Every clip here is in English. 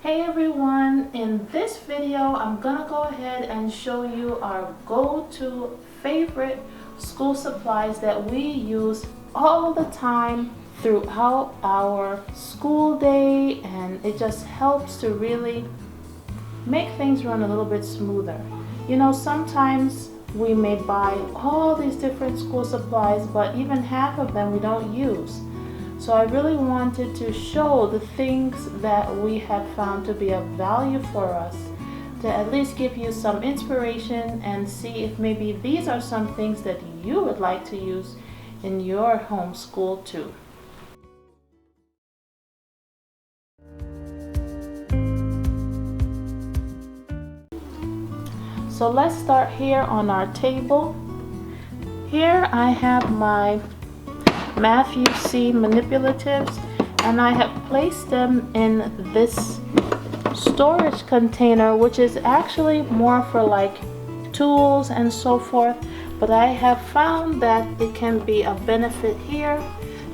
Hey everyone, in this video I'm gonna go ahead and show you our go-to favorite school supplies that we use all the time throughout our school day, and it just helps to really make things run a little bit smoother. You know, sometimes we may buy all these different school supplies, but even half of them we don't use. So I really wanted to show the things that we have found to be of value for us, to at least give you some inspiration and see if maybe these are some things that you would like to use in your homeschool too. So let's start here on our table. Here I have my Matthew C manipulatives, and I have placed them in this storage container, which is actually more for like tools and so forth, but I have found that it can be a benefit here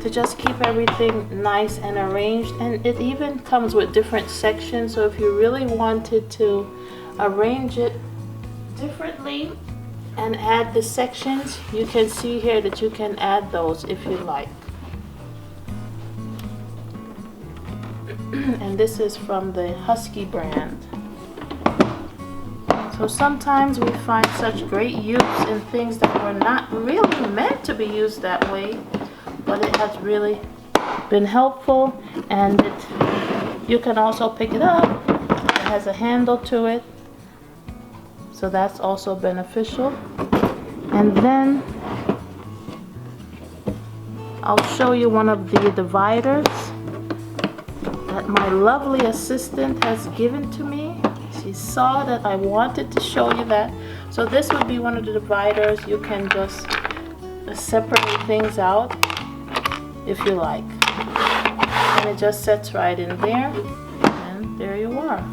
to just keep everything nice and arranged, and it even comes with different sections, so if you really wanted to arrange it differently and add the sections, you can see here that you can add those if you like. And this is from the Husky brand. So sometimes we find such great use in things that were not really meant to be used that way, but it has really been helpful, and you can also pick it up. It has a handle to it, so that's also beneficial. And then I'll show you one of the dividers that my lovely assistant has given to me. She saw that I wanted to show you that. So this would be one of the dividers. You can just separate things out if you like. And it just sets right in there, and there you are.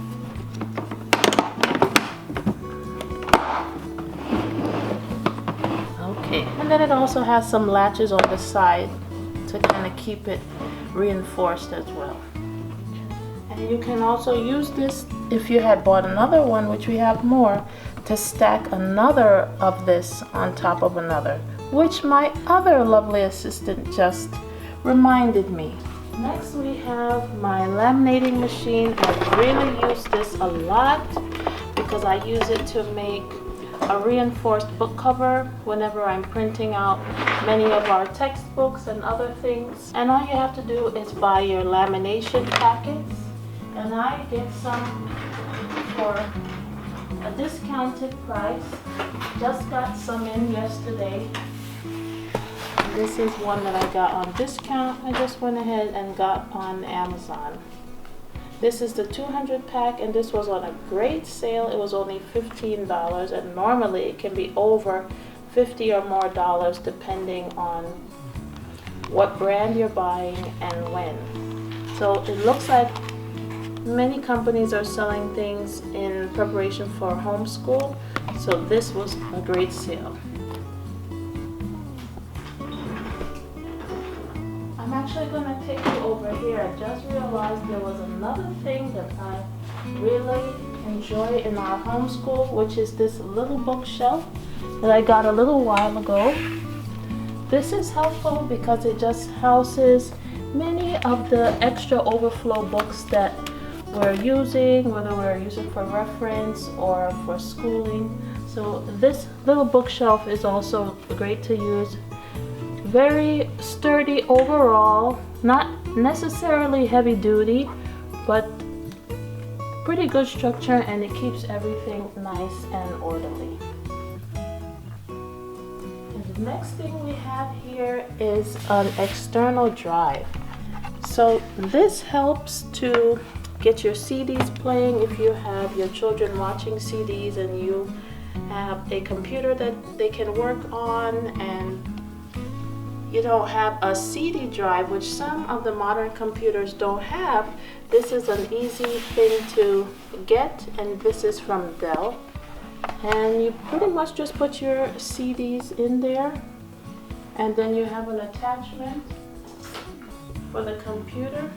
And then it also has some latches on the side to kind of keep it reinforced as well. And you can also use this, if you had bought another one, which we have more, to stack another of this on top of another, which my other lovely assistant just reminded me. Next we have my laminating machine. I really use this a lot because I use it to make a reinforced book cover whenever I'm printing out many of our textbooks and other things. And all you have to do is buy your lamination packets, and I get some for a discounted price. Just got some in yesterday. And this is one that I got on discount. I just went ahead and got on Amazon. This is the 200 pack, and this was on a great sale. It was only $15, and normally it can be over $50 or more depending on what brand you're buying and when. So it looks like many companies are selling things in preparation for homeschool, so this was a great sale. I'm actually going to take you over here. I just realized there was another thing that I really enjoy in our homeschool, which is this little bookshelf that I got a little while ago. This is helpful because it just houses many of the extra overflow books that we're using, whether we're using for reference or for schooling. So this little bookshelf is also great to use. Very sturdy overall, not necessarily heavy duty, but pretty good structure, and it keeps everything nice and orderly. And the next thing we have here is an external drive. So this helps to get your CDs playing if you have your children watching CDs and you have a computer that they can work on, and you don't have a CD drive, which some of the modern computers don't have. This is an easy thing to get, and this is from Dell. And you pretty much just put your CDs in there, and then you have an attachment for the computer.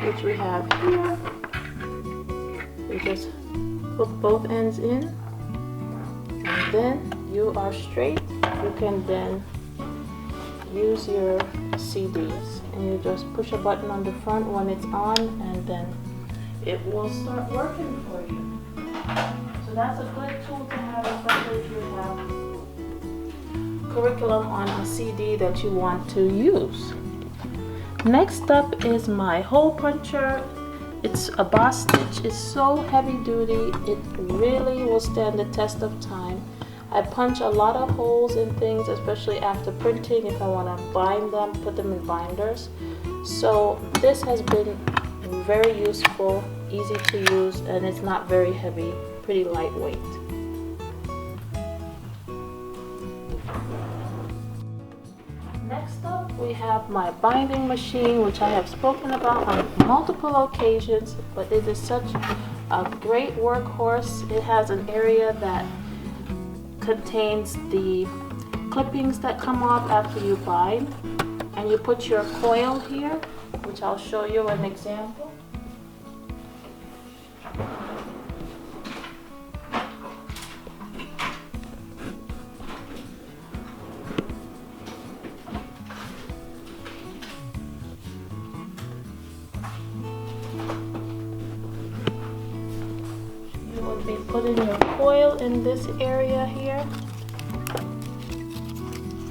which we have here. You just hook both ends in, and then you are straight. You can then use your CDs, and you just push a button on the front when it's on, and then it will start working for you. So that's a good tool to have, especially if you have curriculum on a CD that you want to use. Next up is my hole puncher. It's a boss stitch. It's so heavy duty. It really will stand the test of time. I punch a lot of holes in things, especially after printing, if I want to bind them, put them in binders. So this has been very useful, easy to use, and it's not very heavy, pretty lightweight. Next up, we have my binding machine, which I have spoken about on multiple occasions, but it is such a great workhorse. It has an area that contains the clippings that come off after you bind, and you put your coil here, which I'll show you an example. You would be putting your coil in this area here.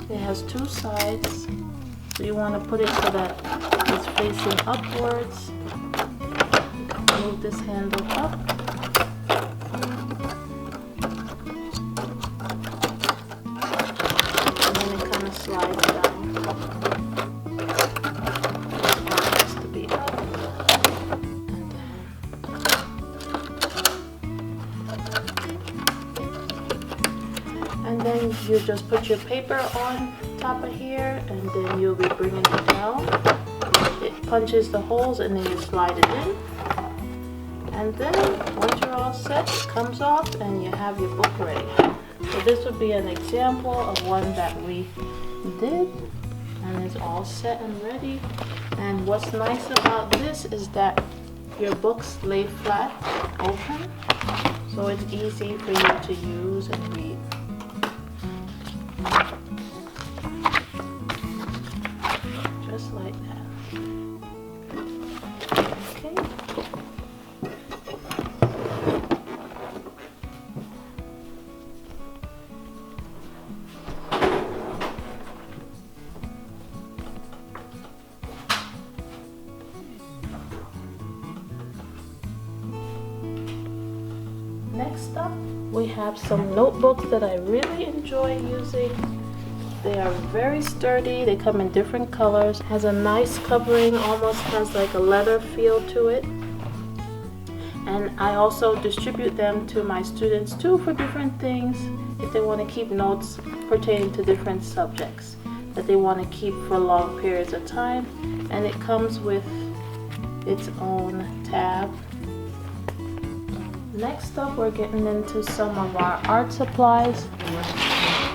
It has two sides, so you want to put it so that it's facing upwards. Move this handle up. And then it kind of slides down. It has to be up. And then you just put your paper on top of here, and then you'll be bringing it down. It punches the holes, and then you slide it in. And then once you're all set, it comes off, and you have your book ready. So this would be an example of one that we did, and it's all set and ready. And what's nice about this is that your books lay flat, open, so it's easy for you to use and read. Just like that. Okay. Next up, we have some notebooks that I really enjoy using. They are very sturdy. They come in different colors. Has a nice covering, almost has like a leather feel to it. And I also distribute them to my students too for different things, if they want to keep notes pertaining to different subjects that they want to keep for long periods of time. And it comes with its own tab. Next up, we're getting into some of our art supplies.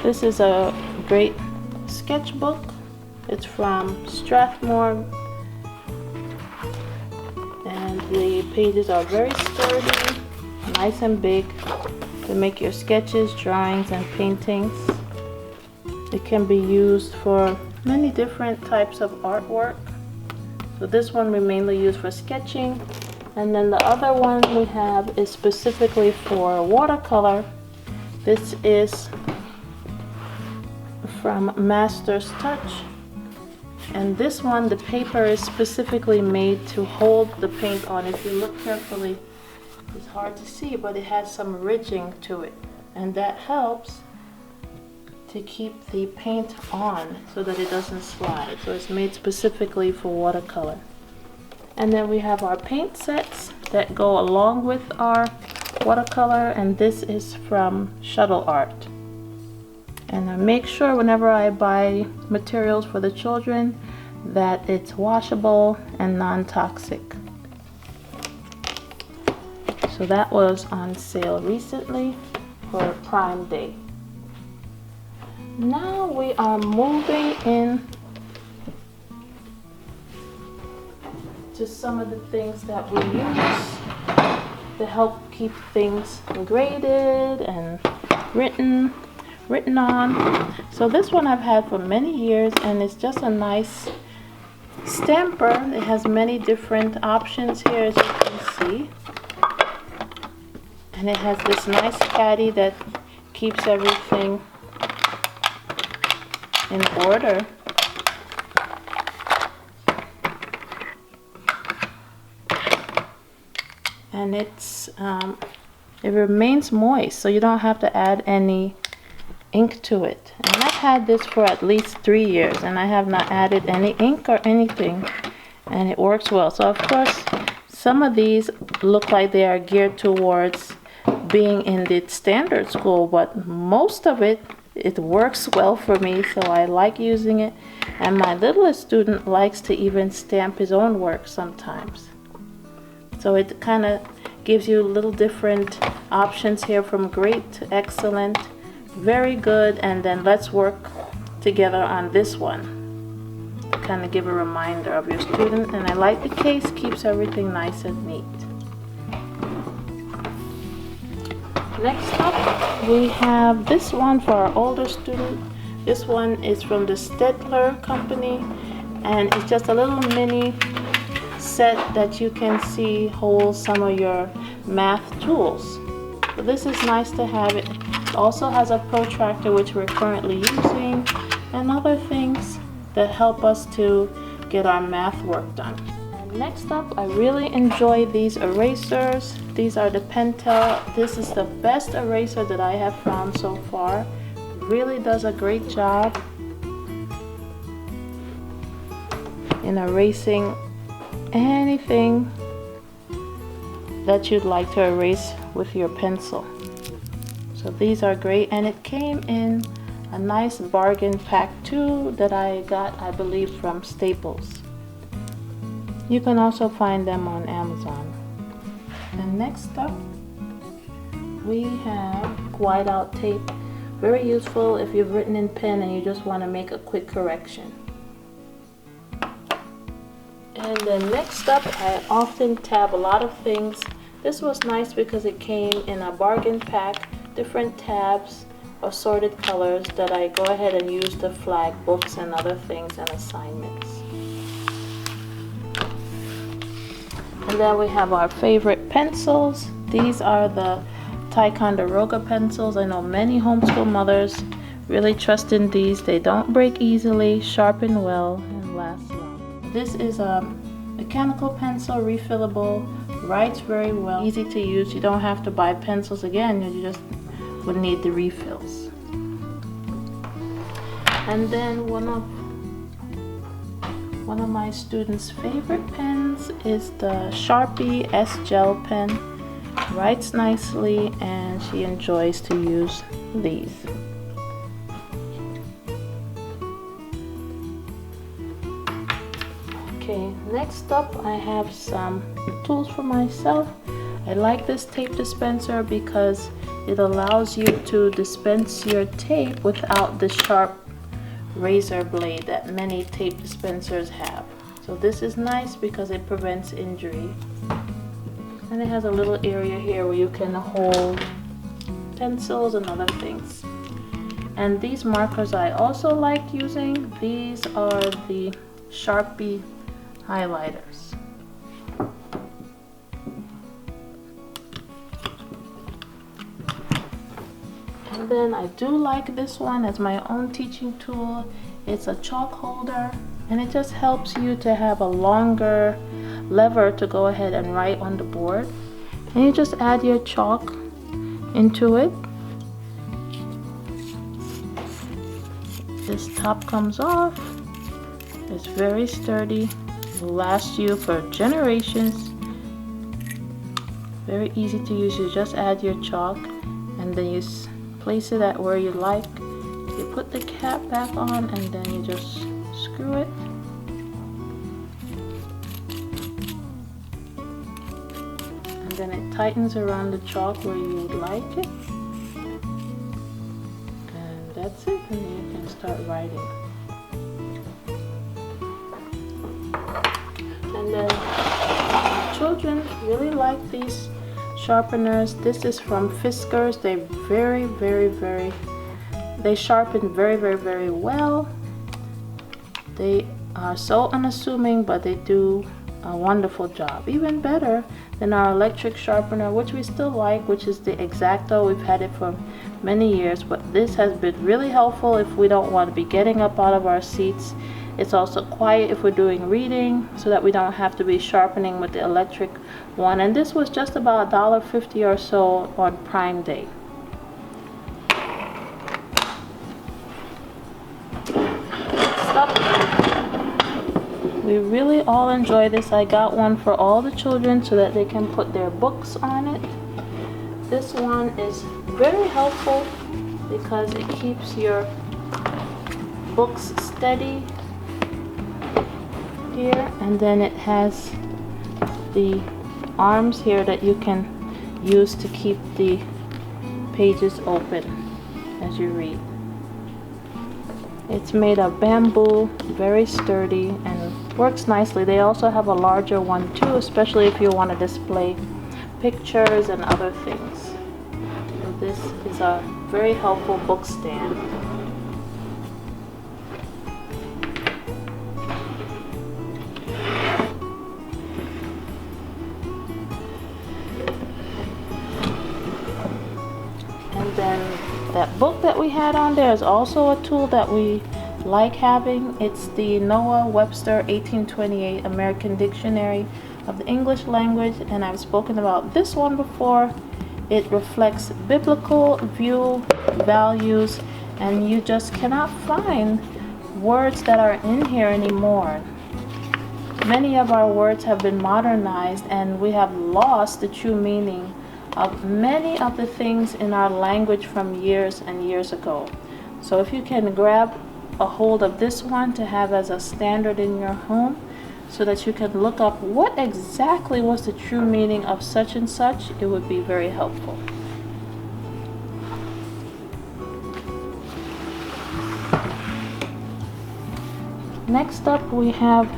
This is a great sketchbook. It's from Strathmore, and the pages are very sturdy, nice and big to make your sketches, drawings, and paintings. It can be used for many different types of artwork. So this one we mainly use for sketching, and then the other one we have is specifically for watercolor. This is from Master's Touch, and this one, the paper is specifically made to hold the paint on. If you look carefully, it's hard to see, but it has some ridging to it, and that helps to keep the paint on so that it doesn't slide. So it's made specifically for watercolor. And then we have our paint sets that go along with our watercolor, and this is from Shuttle Art. And I make sure whenever I buy materials for the children that it's washable and non-toxic. So that was on sale recently for Prime Day. Now we are moving in to to some of the things that we use to help keep things graded and written on. So this one I've had for many years, and it's just a nice stamper. It has many different options here, as you can see, and it has this nice caddy that keeps everything in order. And it remains moist, so you don't have to add any ink to it. And I've had this for at least 3 years, and I have not added any ink or anything, and it works well. So of course, some of these look like they are geared towards being in the standard school, but most of it works well for me, so I like using it. And my littlest student likes to even stamp his own work sometimes. So it kind of gives you little different options here, from great to excellent, very good, and then let's work together on this one. Kind of give a reminder of your student. And I like the case, keeps everything nice and neat. Next up, we have this one for our older student. This one is from the Stettler company, and it's just a little mini set that you can see holds some of your math tools. So this is nice to have. It also has a protractor, which we're currently using, and other things that help us to get our math work done. And next up, I really enjoy these erasers. These are the Pentel. This is the best eraser that I have found so far. It really does a great job in erasing anything that you'd like to erase with your pencil. So these are great, and it came in a nice bargain pack too that I got, I believe, from Staples. You can also find them on Amazon. And next up, we have whiteout tape. Very useful if you've written in pen and you just want to make a quick correction. And then next up, I often tab a lot of things. This was nice because it came in a bargain pack, different tabs, assorted colors that I go ahead and use to flag books and other things and assignments. And then we have our favorite pencils. These are the Ticonderoga pencils. I know many homeschool mothers really trust in these. They don't break easily, sharpen well, and last long. This is a mechanical pencil, refillable, writes very well, easy to use. You don't have to buy pencils again, you just would need the refills. And then one of my students' favorite pens is the Sharpie S Gel pen. Writes nicely, and she enjoys to use these. Okay, next up I have some tools for myself. I like this tape dispenser because it allows you to dispense your tape without the sharp razor blade that many tape dispensers have. So this is nice because it prevents injury. And it has a little area here where you can hold pencils and other things. And these markers I also like using. These are the Sharpie highlighters. And then I do like this one as my own teaching tool. It's a chalk holder, and it just helps you to have a longer lever to go ahead and write on the board. And you just add your chalk into it. This top comes off. It's very sturdy. It will last you for generations. Very easy to use. You just add your chalk and then you place it at where you like. You put the cap back on and then you just screw it. And then it tightens around the chalk where you would like it. And that's it, and you can start writing. And then really like these sharpeners. This is from Fiskars. They they sharpen very well. They are so unassuming, but they do a wonderful job, even better than our electric sharpener, which we still like, which is the X-Acto. We've had it for many years, but this has been really helpful if we don't want to be getting up out of our seats. It's also quiet if we're doing reading, so that we don't have to be sharpening with the electric one. And this was just about $1.50 or so on Prime Day. We really all enjoy this. I got one for all the children so that they can put their books on it. This one is very helpful because it keeps your books steady here, and then it has the arms here that you can use to keep the pages open as you read. It's made of bamboo, very sturdy, and works nicely. They also have a larger one too, especially if you want to display pictures and other things. So this is a very helpful book stand. And then that book that we had on there is also a tool that we like having. It's the Noah Webster 1828 American Dictionary of the English Language, and I've spoken about this one before. It reflects biblical view, values, and you just cannot find words that are in here anymore. Many of our words have been modernized, and we have lost the true meaning of many of the things in our language from years and years ago. So if you can grab a hold of this one to have as a standard in your home, so that you can look up what exactly was the true meaning of such and such, it would be very helpful. Next up, we have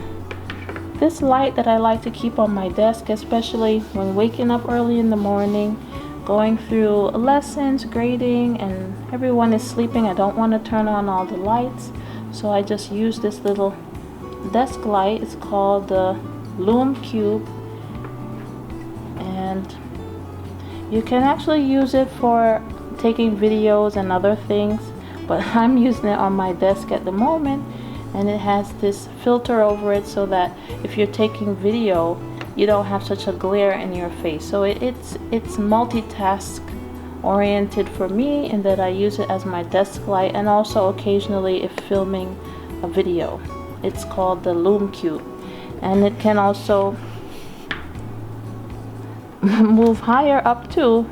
this light that I like to keep on my desk, especially when waking up early in the morning, going through lessons, grading, and everyone is sleeping. I don't want to turn on all the lights, so I just use this little desk light. It's called the Lume Cube, and you can actually use it for taking videos and other things, but I'm using it on my desk at the moment, and it has this filter over it so that if you're taking video, you don't have such a glare in your face. So it's multitask oriented for me, in that I use it as my desk light, and also occasionally if filming a video. It's called the Lume Cube, and it can also move higher up too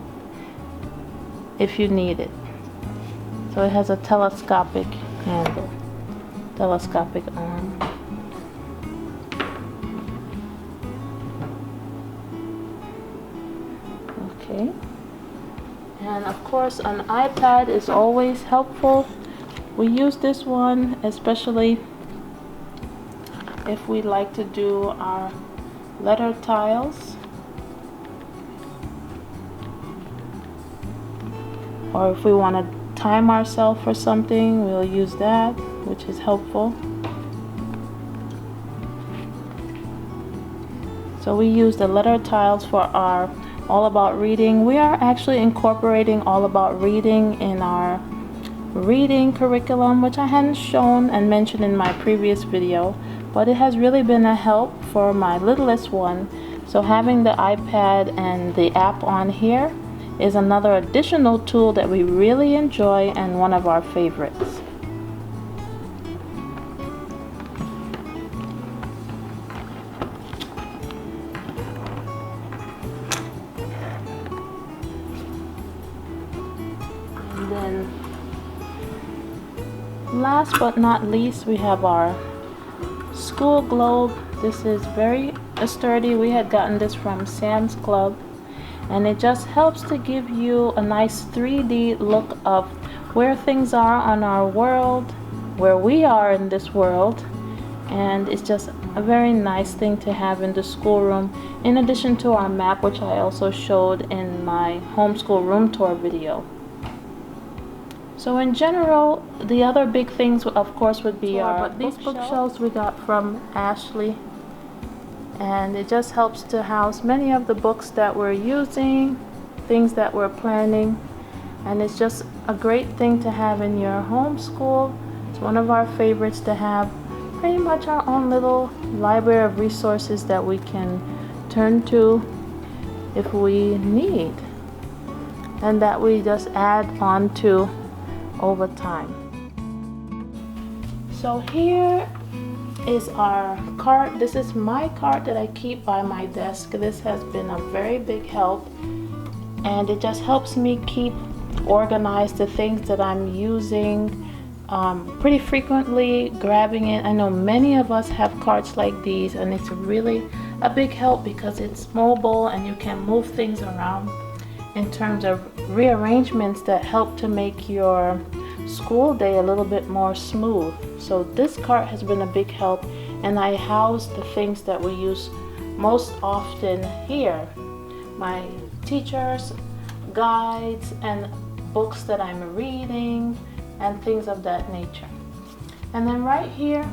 if you need it. So it has a telescopic handle, telescopic arm. Okay, and of course an iPad is always helpful. We use this one especially if we like to do our letter tiles, or if we want to time ourselves for something, we'll use that, which is helpful. So we use the letter tiles for our All About Reading. We are actually incorporating All About Reading in our reading curriculum, which I hadn't shown and mentioned in my previous video, but it has really been a help for my littlest one. So having the iPad and the app on here is another additional tool that we really enjoy, and one of our favorites. And then last but not least, we have our school globe. This is very sturdy. We had gotten this from Sam's Club, and it just helps to give you a nice 3D look of where things are on our world, where we are in this world, and it's just a very nice thing to have in the schoolroom, in addition to our map, which I also showed in my homeschool room tour video. So in general, the other big things of course would be these bookshelves we got from Ashley, and it just helps to house many of the books that we're using, things that we're planning, and it's just a great thing to have in your homeschool. It's one of our favorites to have pretty much our own little library of resources that we can turn to if we need, and that we just add on to over time. So here is our cart. This is my cart that I keep by my desk. This has been a very big help, and it just helps me keep organized the things that I'm using pretty frequently, grabbing it. I know many of us have carts like these, and it's really a big help because it's mobile and you can move things around in terms of rearrangements that help to make your school day a little bit more smooth. So this cart has been a big help, and I house the things that we use most often here. My teachers, guides, and books that I'm reading, and things of that nature. And then right here,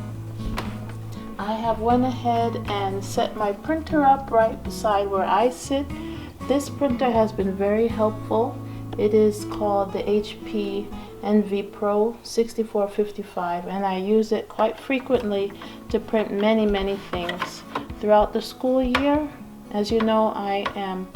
I have went ahead and set my printer up right beside where I sit. This printer has been very helpful. It is called the HP NV Pro 6455, and I use it quite frequently to print many things throughout the school year. As you know, I am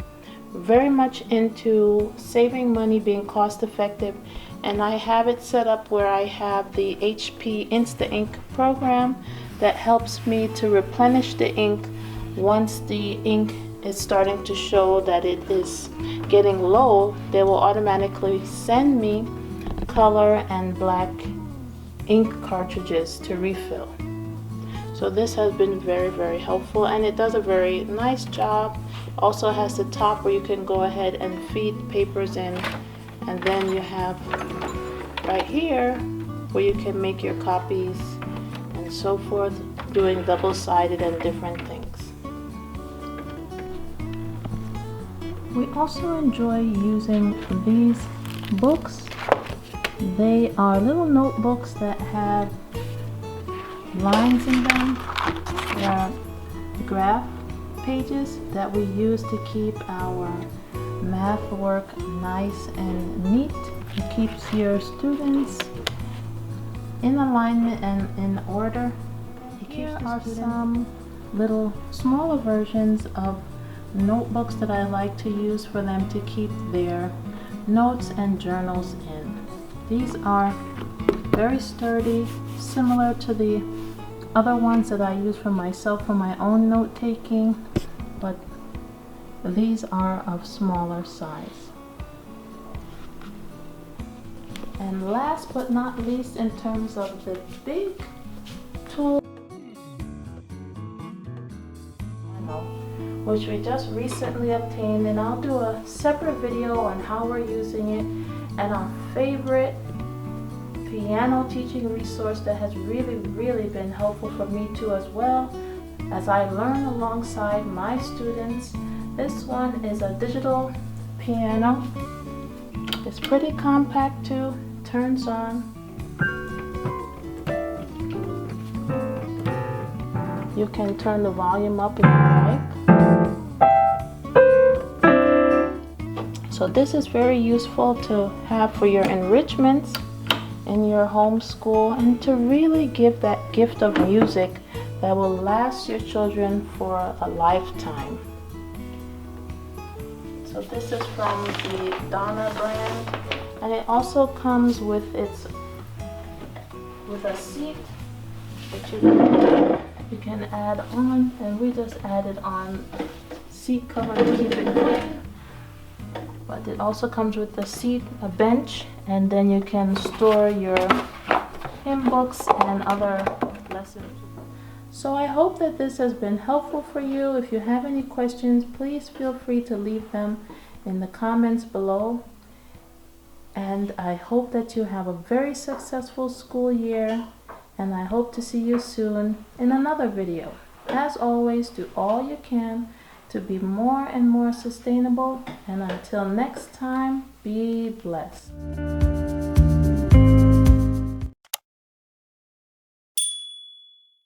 very much into saving money, being cost effective, and I have it set up where I have the HP Insta Ink program that helps me to replenish the ink once the ink is starting to show that it is getting low. They will automatically send me color and black ink cartridges to refill. So this has been very helpful, and it does a very nice job. Also has the top where you can go ahead and feed papers in, and then you have right here where you can make your copies and so forth, doing double-sided and different things. We also enjoy using these books. They are little notebooks that have lines in them. They are graph pages that we use to keep our math work nice and neat. It keeps your students in alignment and in order. Here are some little smaller versions of notebooks that I like to use for them to keep their notes and journals in. These are very sturdy, similar to the other ones that I use for myself for my own note taking, but these are of smaller size. And last but not least, in terms of the big tool, which we just recently obtained, and I'll do a separate video on how we're using it, and our favorite piano teaching resource that has really been helpful for me too, as well as I learn alongside my students. This one is a digital piano. It's pretty compact too, turns on. You can turn the volume up if you like. So this is very useful to have for your enrichments in your homeschool, and to really give that gift of music that will last your children for a lifetime. So this is from the Donna brand, and it also comes with a seat that you can add on, and we just added on seat cover to keep it clean. But it also comes with a seat, a bench, and then you can store your hymn books and other lessons. So I hope that this has been helpful for you. If you have any questions, please feel free to leave them in the comments below. And I hope that you have a very successful school year, and I hope to see you soon in another video. as always, do all you can to be more and more sustainable. And until next time, be blessed.